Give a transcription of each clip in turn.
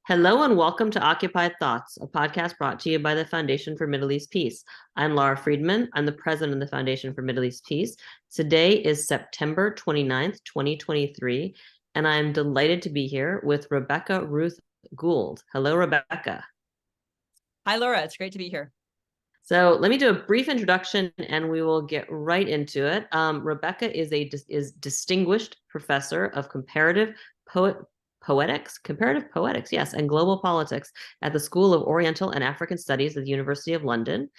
Hello and welcome to Occupied Thoughts, a podcast brought to you by the Foundation for Middle East Peace. I'm Lara Friedman. I'm the president of the Foundation for Middle East Peace. Today is September 29th, 2023, and I'm delighted to be here with Rebecca Ruth Gould. Hello, Rebecca. Hi, Laura. It's great to be here. So let me do a brief introduction and we will get right into it. Rebecca is distinguished professor of comparative poetics, yes, and global politics at the School of Oriental and African Studies at the University of London.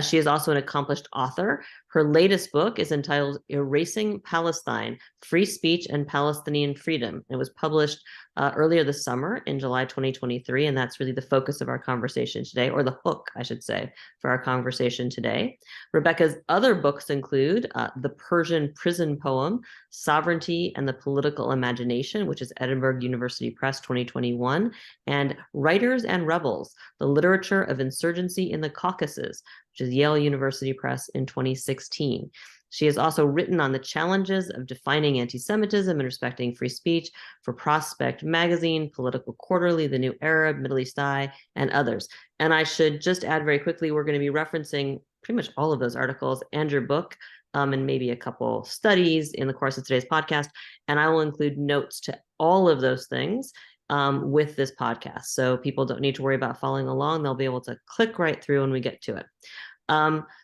She is also an accomplished author. Her latest book is entitled Erasing Palestine, Free Speech and Palestinian Freedom. It was published earlier this summer in July 2023, and that's really the focus of our conversation today, or the hook, I should say, for our conversation today. Rebecca's other books include the Persian prison poem, Sovereignty and the Political Imagination, which is Edinburgh University Press 2021, and Writers and Rebels, the Literature of Insurgency in the Caucasus, which is Yale University Press in 2016. She has also written on the challenges of defining anti-Semitism and respecting free speech for Prospect Magazine, Political Quarterly, The New Arab, Middle East Eye, and others. And I should just add very quickly, we're going to be referencing pretty much all of those articles and your book, and maybe a couple studies in the course of today's podcast. And I will include notes to all of those things with this podcast. So people don't need to worry about following along. They'll be able to click right through when we get to it.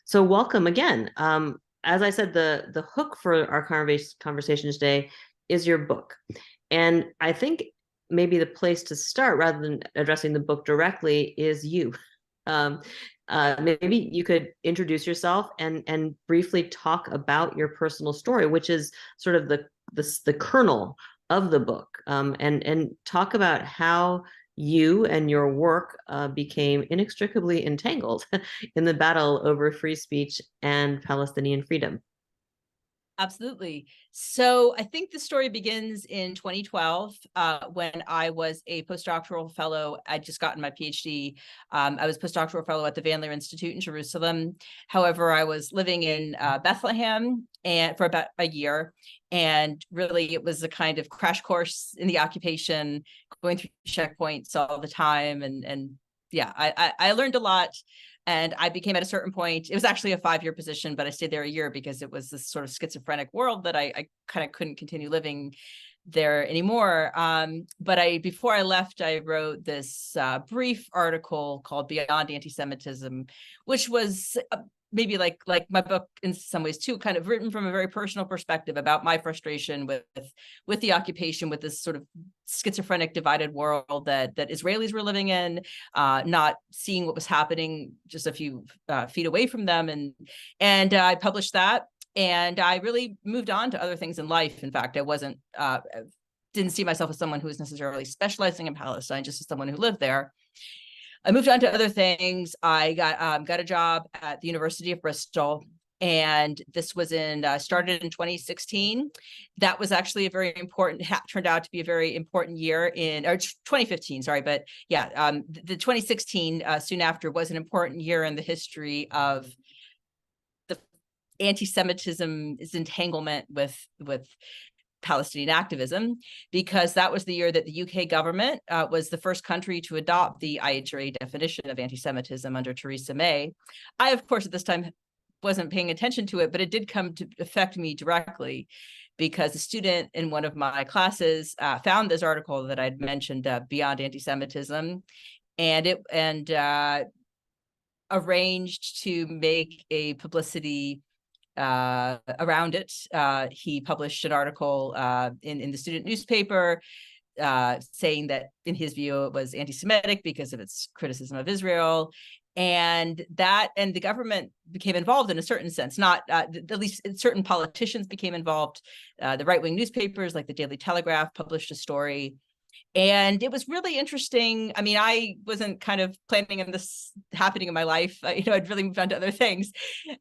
So welcome again. As I said, the hook for our conversation today is your book. And I think maybe the place to start, rather than addressing the book directly, is you. Maybe you could introduce yourself and briefly talk about your personal story, which is sort of the kernel of the book, and talk about how you and your work became inextricably entangled in the battle over free speech and Palestinian freedom. Absolutely. So I think the story begins in 2012 when I was a postdoctoral fellow. I'd just gotten my PhD. I was postdoctoral fellow at the Van Leer Institute in Jerusalem. However, I was living in Bethlehem for about a year. And really, it was a kind of crash course in the occupation, going through checkpoints all the time. And yeah, I learned a lot. And I became, at a certain point, it was actually a 5-year position, but I stayed there a year because it was this sort of schizophrenic world that I kind of couldn't continue living there anymore. But before I left, I wrote this brief article called Beyond Antisemitism, which was maybe like my book in some ways too, kind of written from a very personal perspective about my frustration with the occupation, with this sort of schizophrenic divided world that Israelis were living in, not seeing what was happening just a few feet away from them. And I published that, and I really moved on to other things in life. In fact, I didn't see myself as someone who was necessarily specializing in Palestine, just as someone who lived there. I moved on to other things. I got a job at the University of Bristol, and this was started in 2016. That was actually a very important, turned out to be a very important year or 2015, sorry. But yeah, the 2016, soon after, was an important year in the history of the anti-Semitism's entanglement with Palestinian activism, because that was the year that the UK government was the first country to adopt the IHRA definition of anti-Semitism under Theresa May. I, of course, at this time wasn't paying attention to it, but it did come to affect me directly, because a student in one of my classes found this article that I'd mentioned, Beyond Antisemitism, and arranged to make a publicity around it. He published an article in the student newspaper saying that, in his view, it was anti-Semitic because of its criticism of Israel. And the government became involved in a certain sense, not at least certain politicians became involved. The right-wing newspapers like the Daily Telegraph published a story. And it was really interesting. I mean, I wasn't kind of planning on this happening in my life. I'd really moved on to other things.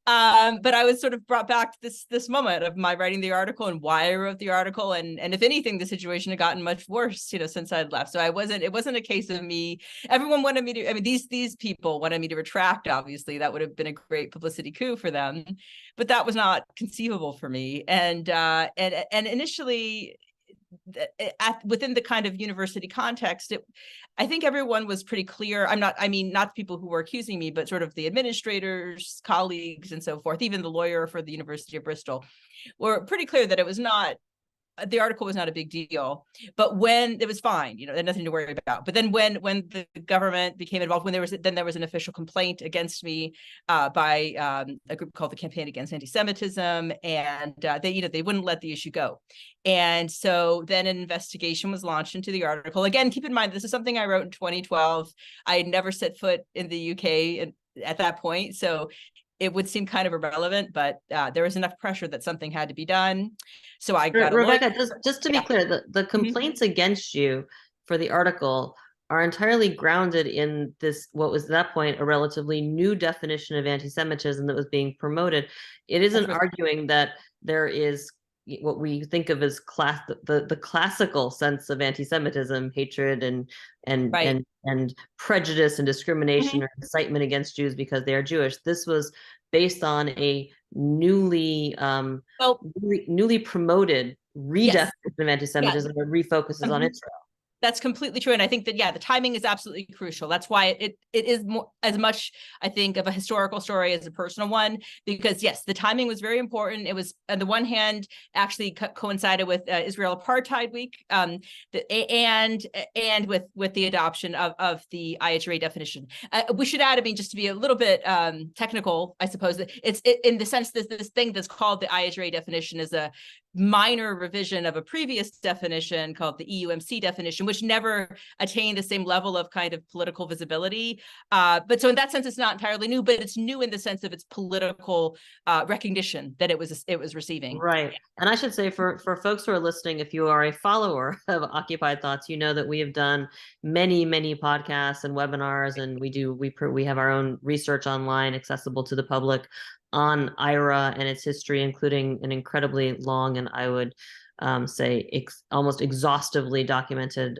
But I was sort of brought back to this moment of my writing the article and why I wrote the article. And if anything, the situation had gotten much worse, since I'd left. So it wasn't a case of me. Everyone wanted me to, these people wanted me to retract, obviously. That would have been a great publicity coup for them. But that was not conceivable for me. And initially, within the kind of university context, I think everyone was pretty clear. Not the people who were accusing me, but sort of the administrators, colleagues, and so forth, even the lawyer for the University of Bristol, were pretty clear that it was not, the article was not a big deal, but when it was fine, had nothing to worry about. But then when the government became involved, when there was an official complaint against me by a group called the Campaign Against Antisemitism, and they wouldn't let the issue go. And so then an investigation was launched into the article. Again, keep in mind, this is something I wrote in 2012. I had never set foot in the UK at that point, so it would seem kind of irrelevant, but there was enough pressure that something had to be done. So I got Rebecca, just to be clear, the complaints against you for the article are entirely grounded in this, what was at that point a relatively new definition of anti-Semitism that was being promoted. It isn't arguing that there is what we think of as the classical sense of anti-Semitism, hatred and prejudice and discrimination or incitement against Jews because they are Jewish. This was based on a newly promoted redefinition of anti-Semitism that refocuses on Israel. That's completely true. And I think that, the timing is absolutely crucial. That's why it is more, as much, I think, of a historical story as a personal one, because yes, the timing was very important. It was, on the one hand, actually coincided with Israel Apartheid Week, and with the adoption of the IHRA definition. We should add, just to be a little bit technical, I suppose, it's in the sense that this thing that's called the IHRA definition is a minor revision of a previous definition called the EUMC definition, which never attained the same level of kind of political visibility. But so in that sense, it's not entirely new, but it's new in the sense of its political recognition that it was receiving. Right. And I should say for folks who are listening, if you are a follower of Occupied Thoughts, you know that we have done many, many podcasts and webinars, and we have our own research online accessible to the public on IHRA and its history, including an incredibly long and I would say almost exhaustively documented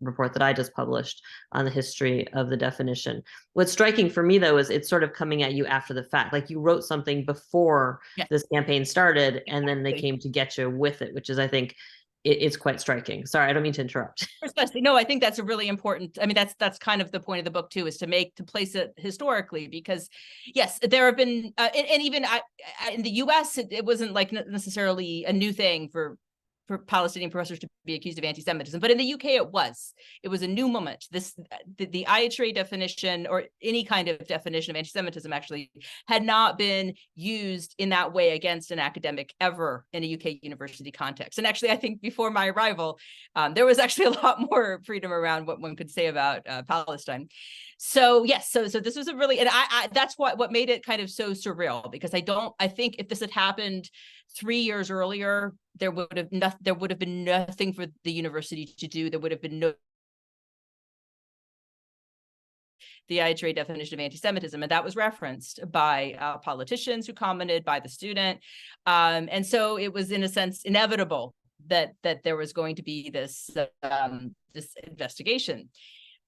report that I just published on the history of the definition. What's striking for me, though, is it's sort of coming at you after the fact. Like you wrote something before this campaign started, and then they came to get you with it, which is, I think, it's quite striking. Sorry, I don't mean to interrupt. Precisely. No, I think that's a really important, that's kind of the point of the book too, is to place it historically, because yes, there have been, and even in the US, it wasn't like necessarily a new thing for Palestinian professors to be accused of anti-Semitism, but in the UK it was a new moment. The IHRA definition, or any kind of definition of anti-Semitism, actually had not been used in that way against an academic ever in a UK university context. And actually, I think before my arrival, there was actually a lot more freedom around what one could say about Palestine. So yes, so this was a really, and I that's what made it kind of so surreal, because I think if this had happened 3 years earlier, there would have been nothing for the university to do. There would have been no the IHRA definition of anti-Semitism, and that was referenced by politicians who commented, by the student, and so it was in a sense inevitable that there was going to be this investigation.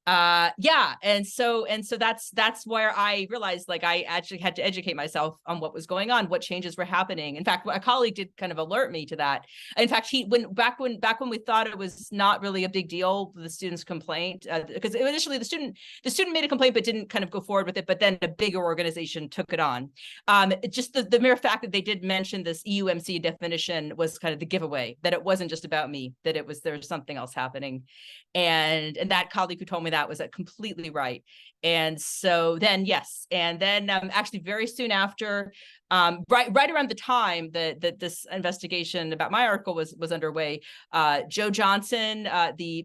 And so that's where I realized, like, I actually had to educate myself on what was going on, what changes were happening. In fact, a colleague did kind of alert me to that. In fact, back when we thought it was not really a big deal, the student's complaint, because initially the student made a complaint but didn't kind of go forward with it, but then a bigger organization took it on. Just the mere fact that they did mention this EUMC definition was kind of the giveaway that it wasn't just about me, that there was something else happening. And that colleague who told me that was completely right. And so then, yes. And then actually very soon after, right around the time that this investigation about my article was underway, Joe Johnson, the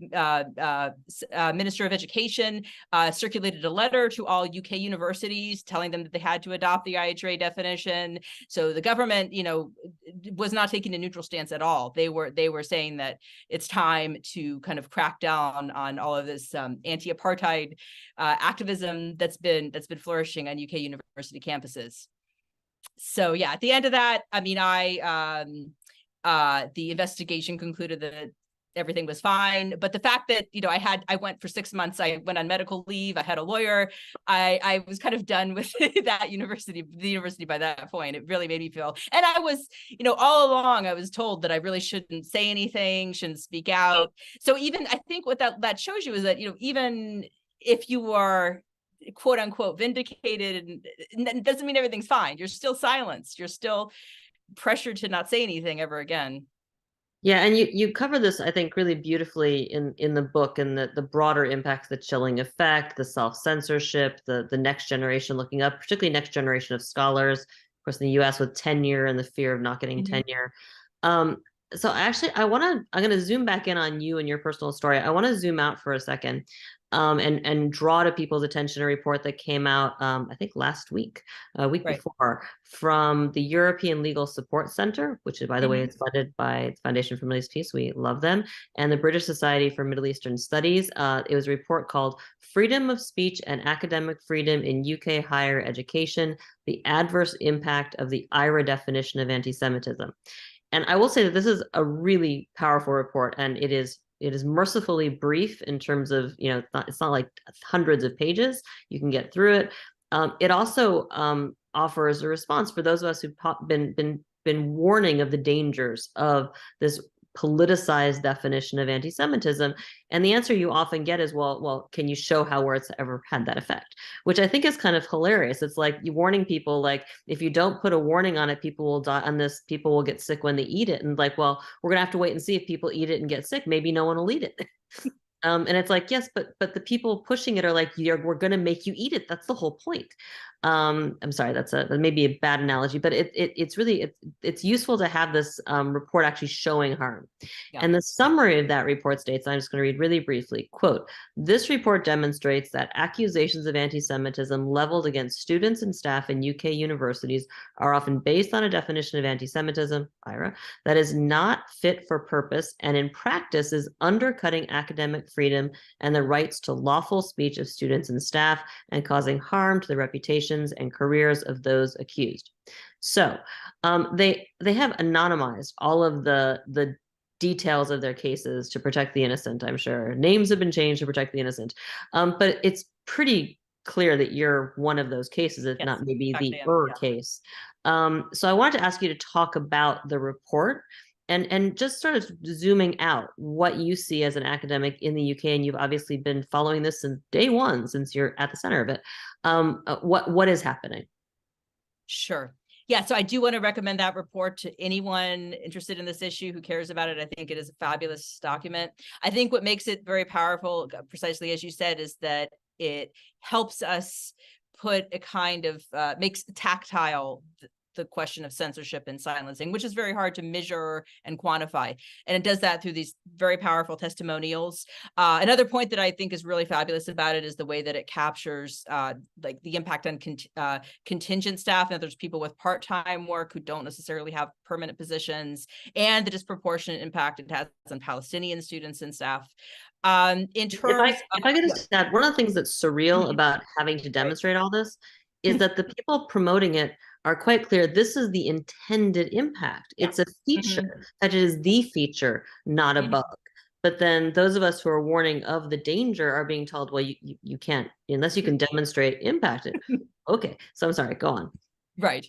Minister of Education, circulated a letter to all UK universities telling them that they had to adopt the IHRA definition. So the government, was not taking a neutral stance at all. They were saying that it's time to kind of crack down on all of this anti-apartheid activism that's been flourishing on UK university campuses. So yeah, at the end of that, the investigation concluded that everything was fine. But the fact that, you know, I went for 6 months, I went on medical leave, I had a lawyer, I was kind of done with the university by that point. It really made me feel, and I was, you know, all along I was told that I really shouldn't say anything, shouldn't speak out. So even, I think what that shows you is that, you know, even if you are quote unquote vindicated, and it doesn't mean everything's fine. You're still silenced. You're still pressured to not say anything ever again. Yeah, and you cover this, I think, really beautifully in the book, and the broader impacts, the chilling effect, the self-censorship, the next generation looking up, particularly next generation of scholars, of course, in the US with tenure and the fear of not getting tenure. So actually, I'm going to zoom back in on you and your personal story. I want to zoom out for a second, and draw to people's attention a report that came out, I think last week, a week before, from the European Legal Support Center, which is, by the way, it's funded by the Foundation for Middle East Peace. We love them. And the British Society for Middle Eastern Studies. It was a report called Freedom of Speech and Academic Freedom in UK Higher Education, the Adverse Impact of the IHRA Definition of Anti-Semitism. And I will say that this is a really powerful report, and it is mercifully brief in terms of, you know, it's not like hundreds of pages. You can get through it. It also offers a response for those of us who've been warning of the dangers of this politicized definition of anti-Semitism. And the answer you often get is, well, can you show how where it's ever had that effect? Which I think is kind of hilarious. It's like you warning people, like, if you don't put a warning on it, people will die on this, people will get sick when they eat it. And like, well, we're gonna have to wait and see if people eat it and get sick. Maybe no one will eat it. And it's like, yes, but the people pushing it are like, we're going to make you eat it. That's the whole point. I'm sorry, that may be a bad analogy, but it's really, it's useful to have this report actually showing harm. Yeah. And the summary of that report states, I'm just going to read really briefly, quote, "This report demonstrates that accusations of anti-Semitism leveled against students and staff in UK universities are often based on a definition of anti-Semitism, IHRA, that is not fit for purpose, and in practice is undercutting academic freedom and the rights to lawful speech of students and staff, and causing harm to the reputations and careers of those accused." So they have anonymized all of the details of their cases to protect the innocent. I'm sure names have been changed to protect the innocent, but it's pretty clear that you're one of those cases, if not maybe the case. So I wanted to ask you to talk about the report, and just sort of zooming out, what you see as an academic in the UK, and you've obviously been following this since day one, since you're at the center of it. What is happening? Sure. Yeah, so I do want to recommend that report to anyone interested in this issue who cares about it. I think it is a fabulous document. I think what makes it very powerful, precisely as you said, is that it helps us put a kind of, makes tactile the question of censorship and silencing, which is very hard to measure and quantify. And it does that through these very powerful testimonials. Another point that I think is really fabulous about it is the way that it captures like the impact on contingent staff. And there's people with part-time work who don't necessarily have permanent positions, and the disproportionate impact it has on Palestinian students and staff. In terms if I could just add, one of the things that's surreal about having to demonstrate all this is that the people promoting it are quite clear. This is the intended impact. It's a feature, that is the feature, not a bug. But then those of us who are warning of the danger are being told, well, you can't, unless you can demonstrate impact it. Okay, so I'm sorry, go on. Right.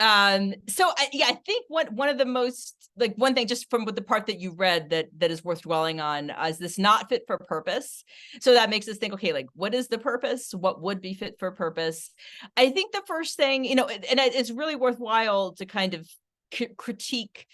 So I think one of the most, like, one thing just from the part that you read that is worth dwelling on is this not fit for purpose. So that makes us think, okay, like, what is the purpose? What would be fit for purpose? I think the first thing, you know, and it's really worthwhile to kind of critique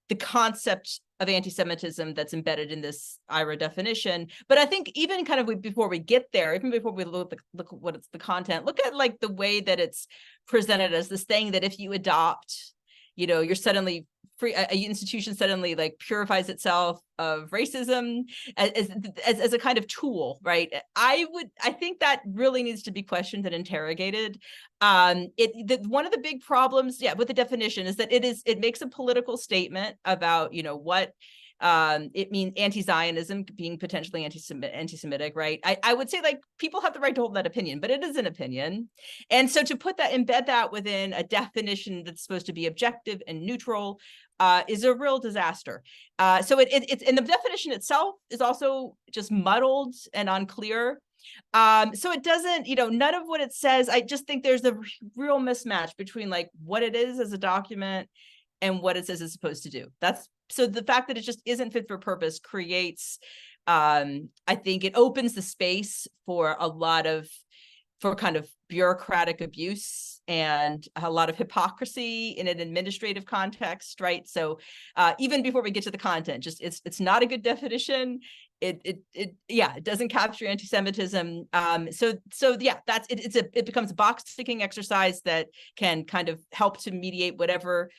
the concept of anti-Semitism that's embedded in this IHRA definition. But I think even kind of before we get there, even before we look what it's the content, look at like the way that it's presented as this thing that if you adopt, you know, you're suddenly free, an institution suddenly like purifies itself of racism as a kind of tool, right? I think that really needs to be questioned and interrogated. One of the big problems, with the definition is that it makes a political statement about, you know, what It means anti-Zionism, being potentially anti-Semitic, right? I would say like people have the right to hold that opinion, but it is an opinion. And so to embed that within a definition that's supposed to be objective and neutral is a real disaster. So it's and the definition itself is also just muddled and unclear. So it doesn't, none of what it says, I just think there's a real mismatch between like what it is as a document and what it says it's supposed to do. So the fact that it just isn't fit for purpose creates, I think it opens the space for kind of bureaucratic abuse and a lot of hypocrisy in an administrative context, right? So even before we get to the content, just it's not a good definition. It doesn't capture anti-Semitism. So yeah, it becomes a box ticking exercise that can kind of help to mediate whatever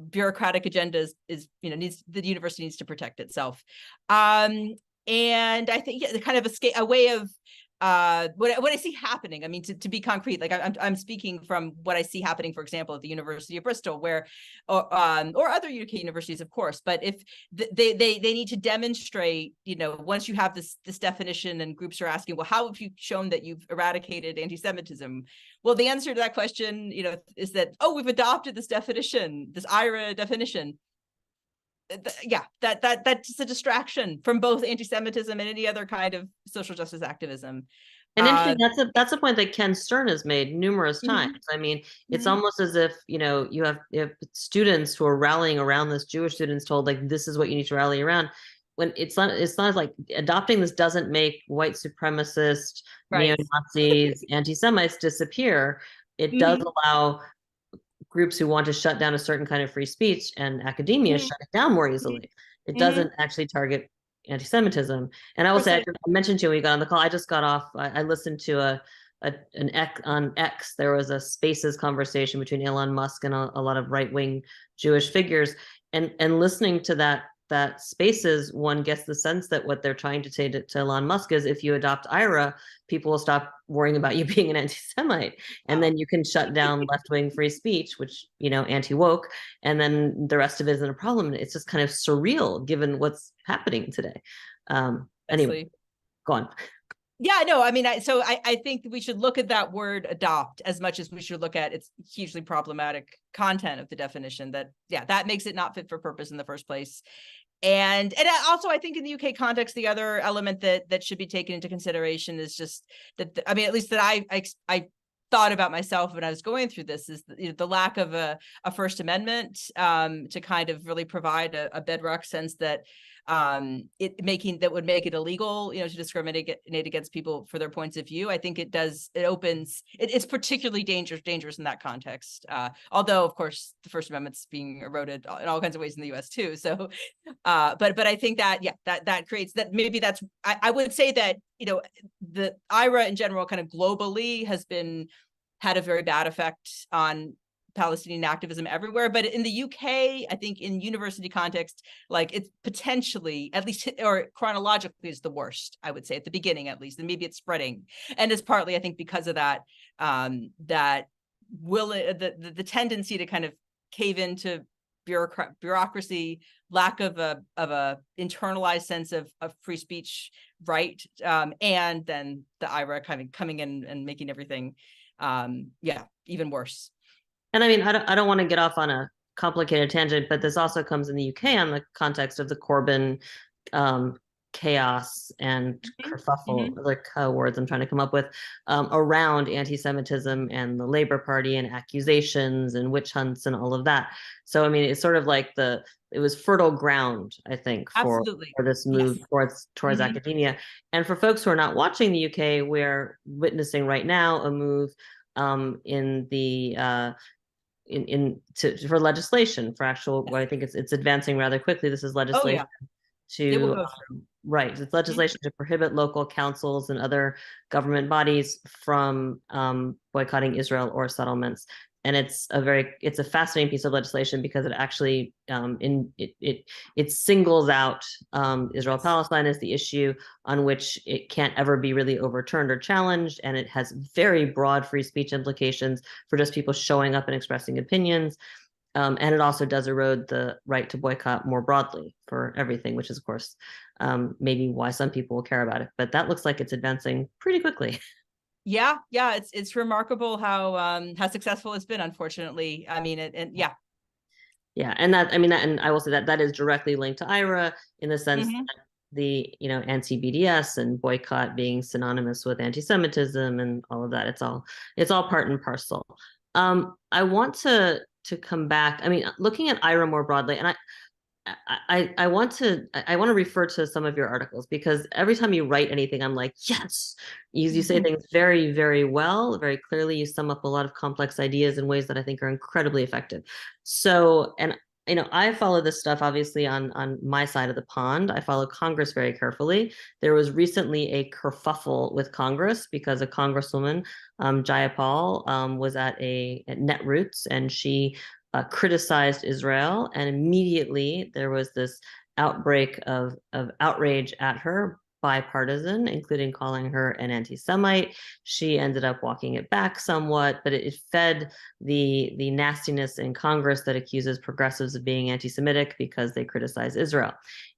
bureaucratic agendas the university needs to protect itself. And I think kind of a way of what I see happening. I mean, to be concrete, like I'm speaking from what I see happening, for example, at the University of Bristol, or other UK universities, of course. But if they need to demonstrate, once you have this definition, and groups are asking, well, how have you shown that you've eradicated anti-Semitism? Well, the answer to that question, is that, oh, we've adopted this definition, this IHRA definition. That's a distraction from both anti-Semitism and any other kind of social justice activism. And interesting, that's a point that Ken Stern has made numerous times. Mm-hmm. I mean, it's almost as if, you have students who are rallying around this, Jewish students told like, this is what you need to rally around. When it's not like adopting this doesn't make white supremacists, Right. neo-Nazis, anti-Semites disappear. It does allow groups who want to shut down a certain kind of free speech and academia shut it down more easily. It doesn't actually target anti-Semitism. And I will say, I mentioned to you when we got on the call, I just got off, I listened to on X, there was a Spaces conversation between Elon Musk and a lot of right-wing Jewish figures. And listening to that Spaces, one gets the sense that what they're trying to say to Elon Musk is, if you adopt IHRA, people will stop worrying about you being an anti-Semite, and then you can shut down left-wing free speech, which, anti-woke, and then the rest of it isn't a problem. It's just kind of surreal given what's happening today. Anyway, go on. Yeah, no, I mean, I think we should look at that word adopt as much as we should look at its hugely problematic content of the definition. That makes it not fit for purpose in the first place. And also, I think in the UK context, the other element that should be taken into consideration is just that, I mean, at least that I thought about myself when I was going through this, is the lack of a First Amendment to kind of really provide a bedrock sense that that would make it illegal, to discriminate against people for their points of view. I think it's particularly dangerous in that context. Although, of course, the First Amendment's being eroded in all kinds of ways in the US too. So, but I think that creates that. Maybe that's, I would say that, the IHRA in general, kind of globally, had a very bad effect on Palestinian activism everywhere. But in the UK, I think in university context, like, it's potentially, at least, or chronologically, is the worst, I would say, at the beginning at least, and maybe it's spreading. And it's partly, I think, because of that, the tendency to kind of cave into bureaucracy, lack of a internalized sense of free speech right, and then the IHRA kind of coming in and making everything even worse. And I mean, I don't want to get off on a complicated tangent, but this also comes in the UK on the context of the Corbyn chaos and kerfuffle, like words I'm trying to come up with, around anti-Semitism and the Labour Party and accusations and witch hunts and all of that. So, I mean, it's sort of like it was fertile ground, I think, for this move towards academia. And for folks who are not watching the UK, we're witnessing right now a move for legislation, for actual, what I think it's advancing rather quickly. This is legislation it's legislation to prohibit local councils and other government bodies from boycotting Israel or settlements. And it's a fascinating piece of legislation because it actually it singles out Israel-Palestine as the issue on which it can't ever be really overturned or challenged, and it has very broad free speech implications for just people showing up and expressing opinions. And it also does erode the right to boycott more broadly for everything, which is, of course, maybe why some people will care about it. But that looks like it's advancing pretty quickly. Yeah, it's remarkable how successful it's been, unfortunately. I mean, yeah. Yeah, and that, I mean, that, and I will say that that is directly linked to IHRA in the sense Mhm. that the, anti-BDS and boycott being synonymous with anti-Semitism and all of that. It's all part and parcel. I want to come back. I mean, looking at IHRA more broadly, and I want to refer to some of your articles because every time you write anything, I'm like, yes, you say things very, very well, very clearly. You sum up a lot of complex ideas in ways that I think are incredibly effective. So, and I follow this stuff obviously on my side of the pond. I follow Congress very carefully. There was recently a kerfuffle with Congress because a congresswoman, Jayapal, was at Netroots, and she criticized Israel, and immediately there was this outbreak of outrage at her, bipartisan, including calling her an anti-Semite. She ended up walking it back somewhat, but it fed the nastiness in Congress that accuses progressives of being anti-Semitic because they criticize Israel.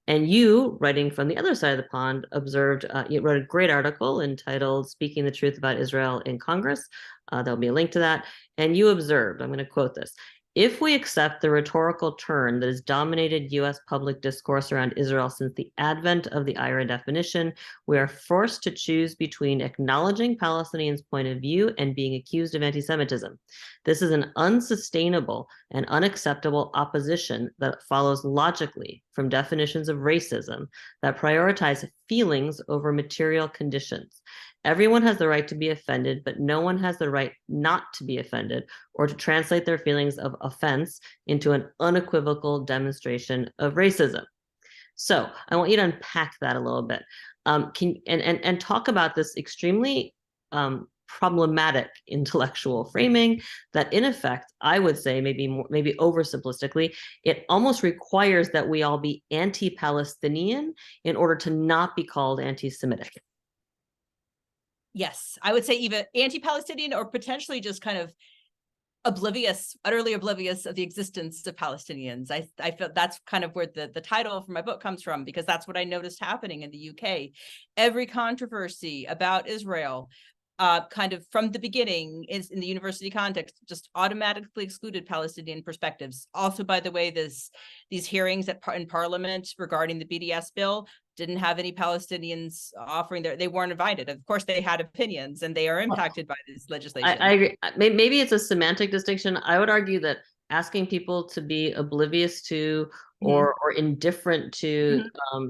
And you, writing from the other side of the pond, observed, you wrote a great article entitled Speaking the Truth About Israel in Congress. There'll be a link to that. And you observed, I'm going to quote this: if we accept the rhetorical turn that has dominated US public discourse around Israel since the advent of the IHRA definition, we are forced to choose between acknowledging Palestinians' point of view and being accused of anti-Semitism. This is an unsustainable and unacceptable opposition that follows logically from definitions of racism that prioritize feelings over material conditions. Everyone has the right to be offended, but no one has the right not to be offended or to translate their feelings of offense into an unequivocal demonstration of racism. So I want you to unpack that a little bit. And talk about this extremely problematic intellectual framing that, in effect, I would say, maybe oversimplistically, it almost requires that we all be anti-Palestinian in order to not be called anti-Semitic. Yes, I would say even anti-Palestinian, or potentially just kind of utterly oblivious of the existence of Palestinians. I feel that's kind of where the title for my book comes from, because that's what I noticed happening in the UK. Every controversy about Israel, kind of from the beginning, is in the university context, just automatically excluded Palestinian perspectives. Also, by the way, these hearings in Parliament regarding the BDS bill didn't have any Palestinians offering they weren't invited. Of course, they had opinions, and they are impacted by this legislation. I agree. Maybe it's a semantic distinction. I would argue that asking people to be oblivious to or indifferent to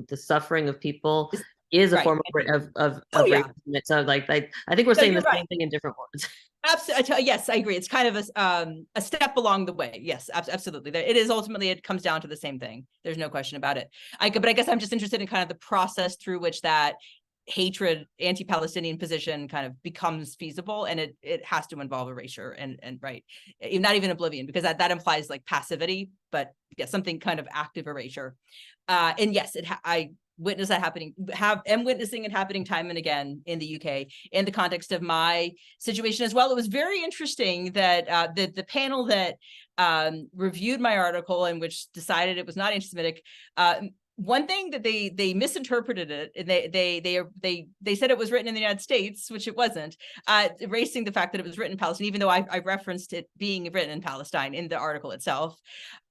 the suffering of people is a Right. form of Oh, yeah. racism. So, like, I think we're No, saying you're the same right. thing in different words. Absolutely. Yes, I agree. It's kind of a step along the way. Yes, absolutely. It is ultimately, it comes down to the same thing. There's no question about it. But I guess I'm just interested in kind of the process through which that hatred, anti-Palestinian position kind of becomes feasible, and it has to involve erasure and right, not even oblivion, because that implies like passivity, but yeah, something kind of active erasure. And yes, I witness that happening, am witnessing it happening time and again in the UK in the context of my situation as well. It was very interesting that the panel that reviewed my article and which decided it was not anti-Semitic, one thing that they misinterpreted it, and they said it was written in the United States, which it wasn't, erasing the fact that it was written in Palestine, even though I referenced it being written in Palestine in the article itself.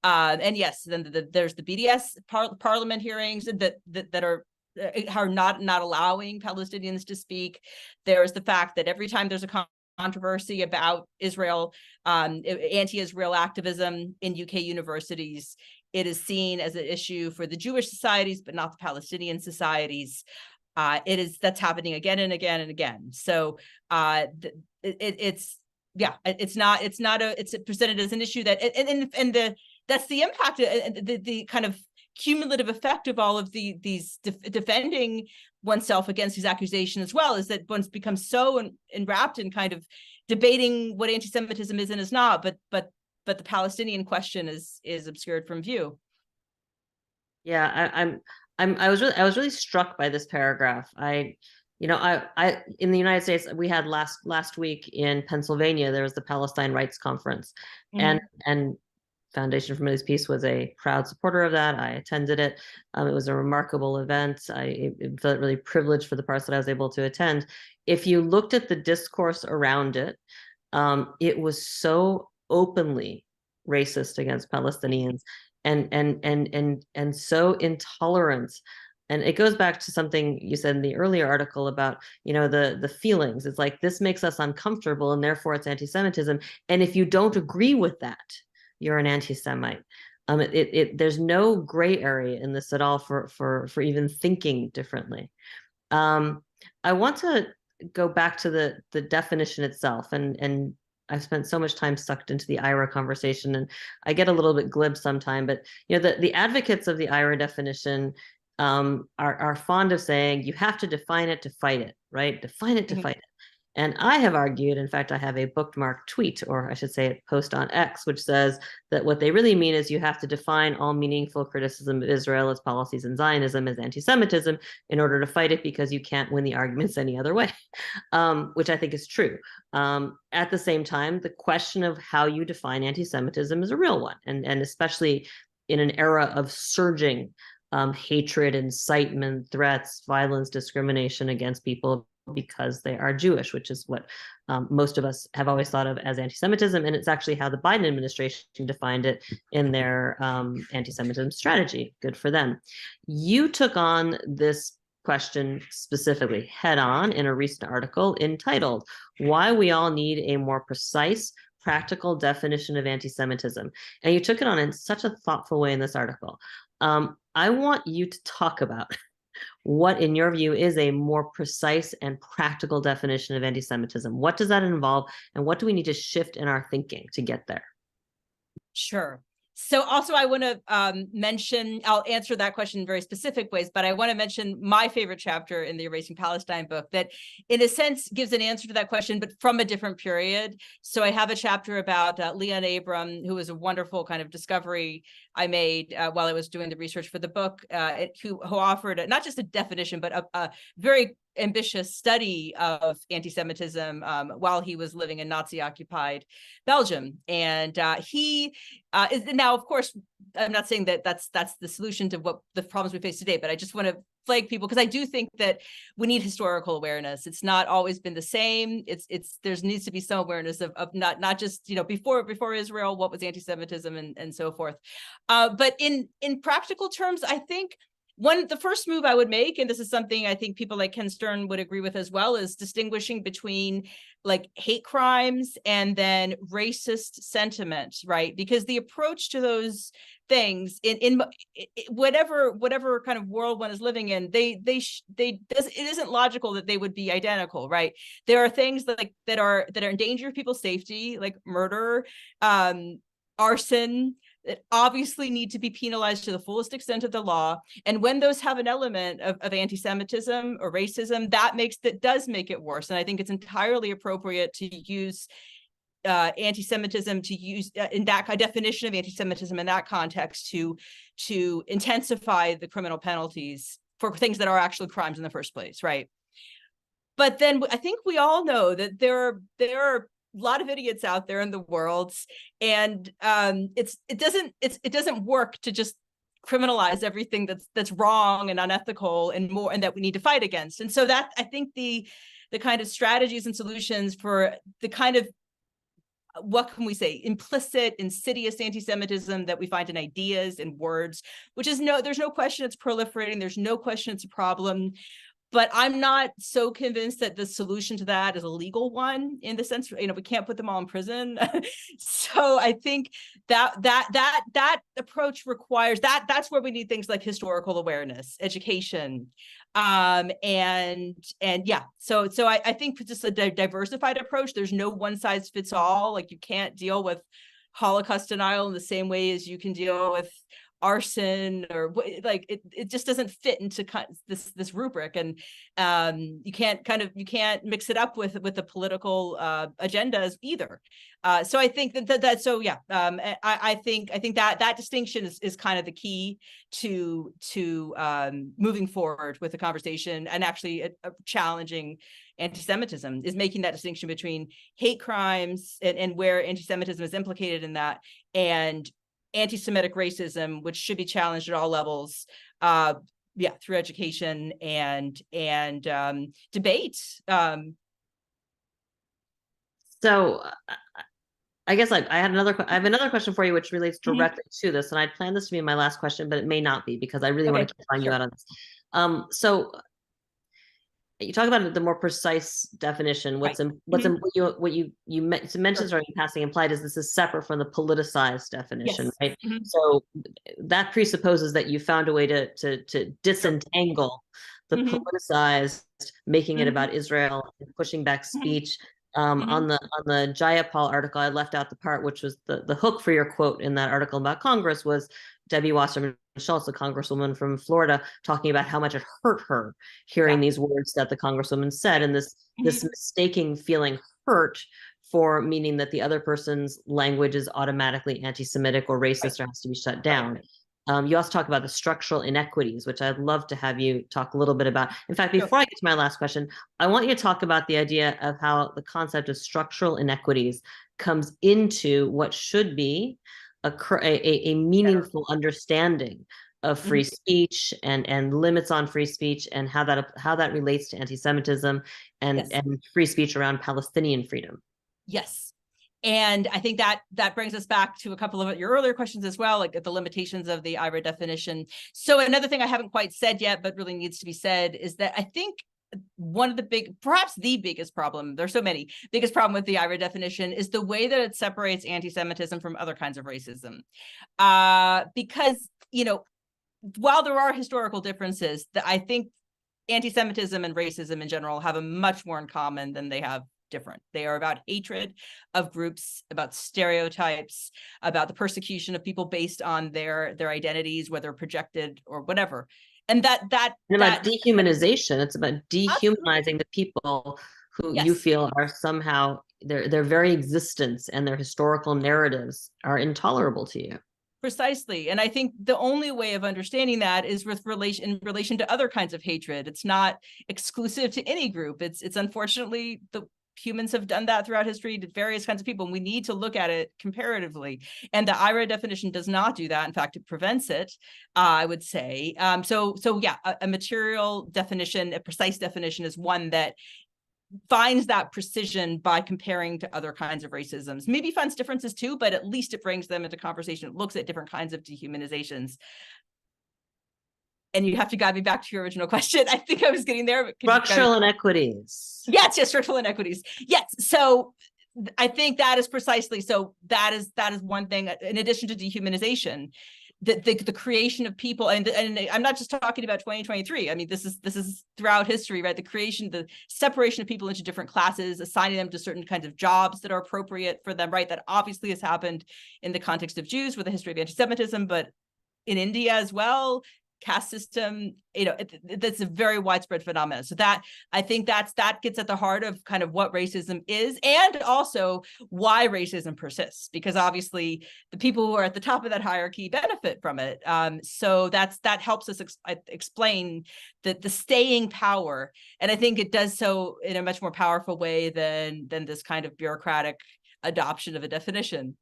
And yes, then there's the BDS parliament hearings that are not allowing Palestinians to speak. There's the fact that every time there's a controversy about Israel, anti-Israel activism in UK universities, it is seen as an issue for the Jewish societies, but not the Palestinian societies. That's happening again and again and again. So it's presented as an issue that that's the impact, the kind of cumulative effect of all of these defending oneself against these accusations as well, is that one becomes so enwrapped in kind of debating what anti-Semitism is and is not, but the Palestinian question is obscured from view. Yeah, I was really struck by this paragraph. I in the United States, we had last week in Pennsylvania, there was the Palestine Rights Conference, and Foundation for Middle East Peace was a proud supporter of that. I attended it. It was a remarkable event. It felt really privileged for the parts that I was able to attend. If you looked at the discourse around it, it was so openly racist against Palestinians and so intolerant. And it goes back to something you said in the earlier article about, the feelings. It's like, this makes us uncomfortable and therefore it's anti-Semitism. And if you don't agree with that, you're an anti-Semite. There's no gray area in this at all for even thinking differently. I want to go back to the definition itself, and I've spent so much time sucked into the IHRA conversation, and I get a little bit glib sometime, but the advocates of the IHRA definition are fond of saying you have to define it to fight it, right? Define it to fight it. And I have argued, in fact, I have a bookmarked tweet, or I should say a post on X, which says that what they really mean is you have to define all meaningful criticism of Israel, its policies, and Zionism as anti-Semitism in order to fight it, because you can't win the arguments any other way, which I think is true. At the same time, the question of how you define anti-Semitism is a real one, and especially in an era of surging hatred, incitement, threats, violence, discrimination against people because they are Jewish, which is what most of us have always thought of as anti-Semitism. And it's actually how the Biden administration defined it in their anti-Semitism strategy. Good for them. You took on this question specifically head on in a recent article entitled "Why We All Need a More Precise, Practical Definition of Anti-Semitism." And you took it on in such a thoughtful way in this article. I want you to talk about what, in your view, is a more precise and practical definition of anti-Semitism. What does that involve, and what do we need to shift in our thinking to get there? Sure. So also I want to mention, I'll answer that question in very specific ways, but I want to mention my favorite chapter in the Erasing Palestine book that in a sense gives an answer to that question, but from a different period. So I have a chapter about Leon Abram, who was a wonderful kind of discovery I made while I was doing the research for the book, who offered not just a definition, but a very ambitious study of anti-Semitism while he was living in Nazi-occupied Belgium. And he is now, of course, I'm not saying that that's the solution to what the problems we face today, but I just want to flag people because I do think that we need historical awareness. It's not always been the same. There needs to be some awareness of not just before Israel, what was anti-Semitism and so forth. But in practical terms, I think the first move I would make, and this is something I think people like Ken Stern would agree with as well, is distinguishing between like hate crimes and then racist sentiment, right? Because the approach to those things in whatever kind of world one is living in, it isn't logical that they would be identical, right? There are things that are in danger of people's safety, like murder, arson, that obviously need to be penalized to the fullest extent of the law. And when those have an element of anti-Semitism or racism, that does make it worse. And I think it's entirely appropriate to use anti-Semitism, to use in that definition of anti-Semitism in that context to intensify the criminal penalties for things that are actually crimes in the first place, right? But then I think we all know that there are a lot of idiots out there in the world, and it doesn't work to just criminalize everything that's wrong and unethical and that we need to fight against. And so that I think the kind of strategies and solutions for the kind of, what can we say, implicit, insidious anti-Semitism that we find in ideas and words, which is there's no question it's proliferating. There's no question it's a problem. But I'm not so convinced that the solution to that is a legal one, in the sense, we can't put them all in prison. So I think that approach requires that's where we need things like historical awareness, education, and yeah. So I think just a diversified approach. There's no one size fits all. Like, you can't deal with Holocaust denial in the same way as you can deal with arson, or like it just doesn't fit into this rubric, and you can't mix it up with the political agendas either. So I think I think that distinction is kind of the key to moving forward with the conversation, and actually challenging anti-Semitism, is making that distinction between hate crimes and where anti-Semitism is implicated in that, and anti-Semitic racism, which should be challenged at all levels, through education and debate. So I guess I have another question for you, which relates directly to this, and I planned this to be my last question, but it may not be because I really want to keep on you out on this. So you talk about the more precise definition. What you mentioned or in passing implied is this is separate from the politicized definition, right? So that presupposes that you found a way to disentangle the politicized, making it about Israel and pushing back speech. On the Jayapal article, I left out the part which was the hook for your quote in that article about Congress was Debbie Wasserman Schultz, a congresswoman from Florida, talking about how much it hurt her hearing these words that the congresswoman said, and this mistaking feeling hurt for meaning that the other person's language is automatically anti-Semitic or racist or has to be shut down. You also talk about the structural inequities, which I'd love to have you talk a little bit about. In fact, before I get to my last question, I want you to talk about the idea of how the concept of structural inequities comes into what should be a meaningful understanding of free speech and limits on free speech and how that relates to anti-Semitism and free speech around Palestinian freedom. Yes. And I think that brings us back to a couple of your earlier questions as well, like the limitations of the IHRA definition. So another thing I haven't quite said yet, but really needs to be said, is that I think one of the perhaps the biggest problem, there's so many, biggest problem with the IHRA definition is the way that it separates anti-Semitism from other kinds of racism. Because, while there are historical differences, I think anti-Semitism and racism in general have a much more in common than they have different. They are about hatred of groups, about stereotypes, about the persecution of people based on their identities, whether projected or whatever. And that about dehumanization. It's about dehumanizing the people who you feel are somehow their very existence and their historical narratives are intolerable to you. Precisely. And I think the only way of understanding that is in relation to other kinds of hatred. It's not exclusive to any group. It's unfortunately the humans have done that throughout history to various kinds of people, and we need to look at it comparatively. And the IHRA definition does not do that. In fact, it prevents it, I would say. A material definition, a precise definition is one that finds that precision by comparing to other kinds of racisms. Maybe finds differences too, but at least it brings them into conversation. It looks at different kinds of dehumanizations. And you have to guide me back to your original question. I think I was getting there. Structural inequities. Yes, structural inequities. Yes. So I think that is precisely, so that is one thing, in addition to dehumanization, the creation of people, and I'm not just talking about 2023. I mean, this is throughout history, right? The separation of people into different classes, assigning them to certain kinds of jobs that are appropriate for them, right? That obviously has happened in the context of Jews with the history of anti-Semitism, but in India as well, caste system, that's a very widespread phenomenon. So that, I think that gets at the heart of kind of what racism is, and also why racism persists, because obviously the people who are at the top of that hierarchy benefit from it. So that helps us explain the staying power. And I think it does so in a much more powerful way than this kind of bureaucratic adoption of a definition.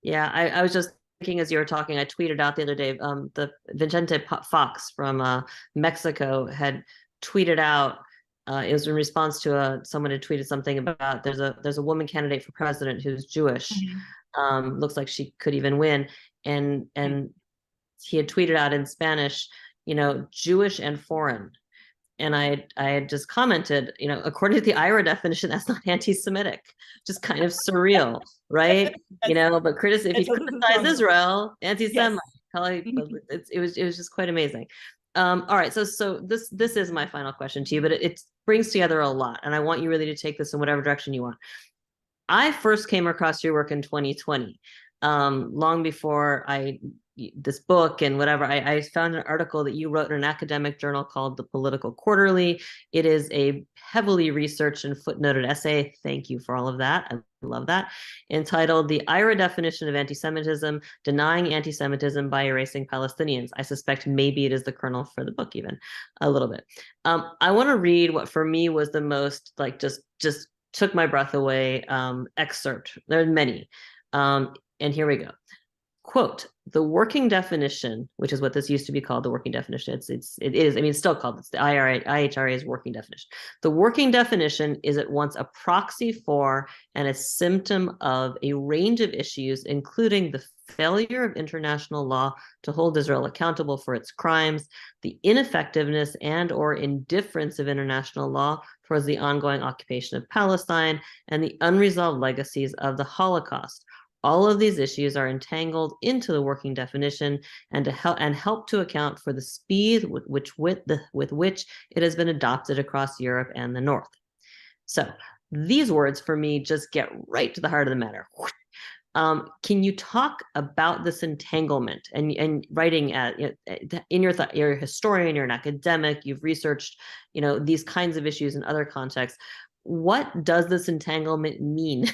Yeah, I was just thinking as you were talking, I tweeted out the other day, the Vicente Fox from Mexico had tweeted out, it was in response to someone had tweeted something about there's a woman candidate for president who's Jewish. Looks like she could even win. And he had tweeted out in Spanish, Jewish and foreign. And I had just commented, according to the IHRA definition, that's not anti-Semitic, just kind of surreal, right? But if you criticize Israel, anti-Semite, it was just quite amazing. All right, so this is my final question to you, but it brings together a lot, and I want you really to take this in whatever direction you want. I first came across your work in 2020, long before this book and whatever. I found an article that you wrote in an academic journal called The Political Quarterly. It is a heavily researched and footnoted essay. Thank you for all of that. I love that. Entitled The IHRA Definition of Antisemitism, Denying Antisemitism by Erasing Palestinians. I suspect maybe it is the kernel for the book, even a little bit. I want to read what for me was the most just took my breath away excerpt. There are many. And here we go. quote, the working definition, which is what this used to be called, the working definition. It is, I mean, it's still called, it's the IHRA's working definition. The working definition is at once a proxy for and a symptom of a range of issues, including the failure of international law to hold Israel accountable for its crimes, the ineffectiveness and or indifference of international law towards the ongoing occupation of Palestine, and the unresolved legacies of the Holocaust. All of these issues are entangled into the working definition and help to account for the speed with which it has been adopted across Europe and the North. So these words for me just get right to the heart of the matter. Can you talk about this entanglement and writing you're a historian, you're an academic, you've researched, these kinds of issues in other contexts. What does this entanglement mean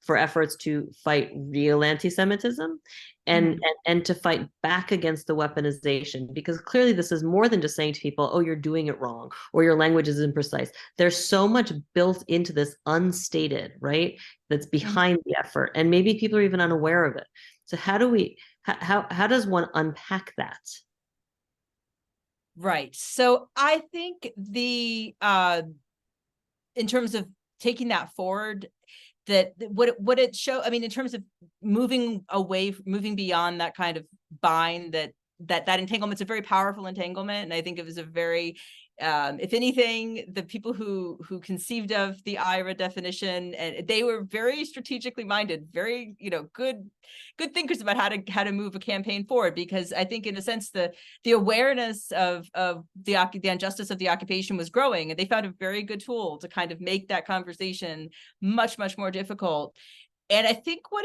for efforts to fight real anti-Semitism and to fight back against the weaponization? Because clearly this is more than just saying to people, oh, you're doing it wrong, or your language is imprecise. There's so much built into this unstated, right? That's behind the effort. And maybe people are even unaware of it. So how does one unpack that? Right. So I think in terms of taking that forward, that what it show, I mean, in terms of moving beyond that kind of bind, that entanglement's a very powerful entanglement. And I think it was a very, if anything, the people who conceived of the IHRA definition, and they were very strategically minded, very, good thinkers about how to move a campaign forward. Because I think, in a sense, the awareness of the injustice of the occupation was growing, and they found a very good tool to kind of make that conversation much, much more difficult. And I think what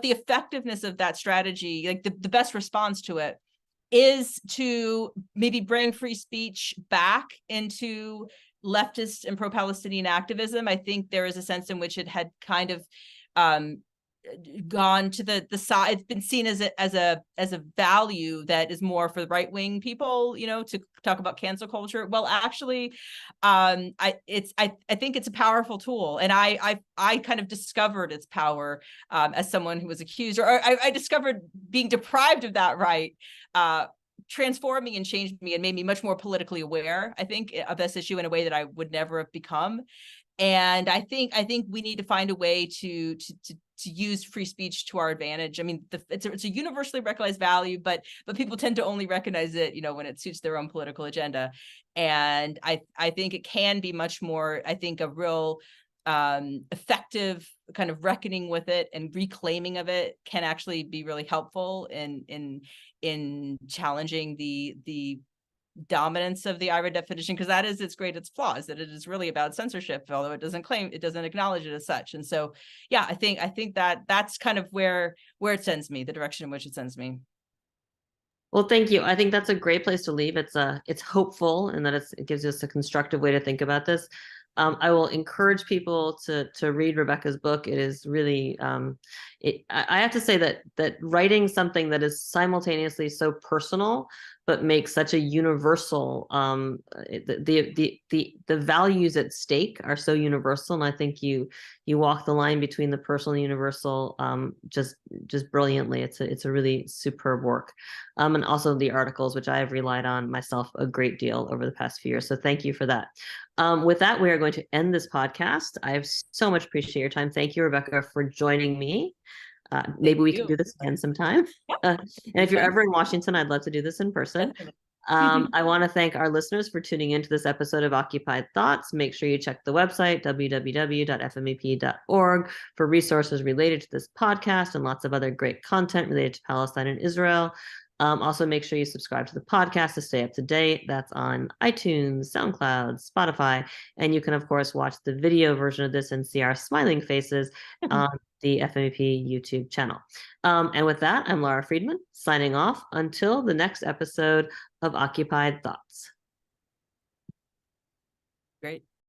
the effectiveness of that strategy, like the best response to it, is to maybe bring free speech back into leftist and pro-Palestinian activism. I think there is a sense in which it had kind of gone to the side. It's been seen as a value that is more for the right-wing people, to talk about cancel culture. Well, actually, I think it's a powerful tool, and I kind of discovered its power as someone who was accused, or I discovered being deprived of that right. Transformed me and changed me and made me much more politically aware, I think, of this issue in a way that I would never have become. And I think we need to find a way to use free speech to our advantage. I mean, it's a universally recognized value, but people tend to only recognize it, when it suits their own political agenda. And I think it can be much more, I think, a real effective kind of reckoning with it and reclaiming of it can actually be really helpful in challenging the dominance of the IHRA definition, because that is its greatest flaws, that it is really about censorship, although it doesn't acknowledge it as such. And so, yeah, I think that's kind of where it sends me, the direction in which it sends me. Well, thank you. I think that's a great place to leave. It's hopeful, and that it gives us a constructive way to think about this. I will encourage people to read Rebecca's book. It is really, I have to say that writing something that is simultaneously so personal but makes such a universal, the values at stake are so universal, and I think you walk the line between the personal and universal just brilliantly. It's a really superb work, and also the articles, which I have relied on myself a great deal over the past few years. So thank you for that. With that, we are going to end this podcast. I have so much appreciate your time. Thank you, Rebecca, for joining me. Maybe we can do this again sometime. And if you're ever in Washington, I'd love to do this in person. I want to thank our listeners for tuning into this episode of Occupied Thoughts. Make sure you check the website, www.fmep.org, for resources related to this podcast and lots of other great content related to Palestine and Israel. Also, make sure you subscribe to the podcast to stay up to date. That's on iTunes, SoundCloud, Spotify. And you can, of course, watch the video version of this and see our smiling faces on the FMEP YouTube channel. And with that, I'm Lara Friedman, signing off until the next episode of Occupied Thoughts. Great.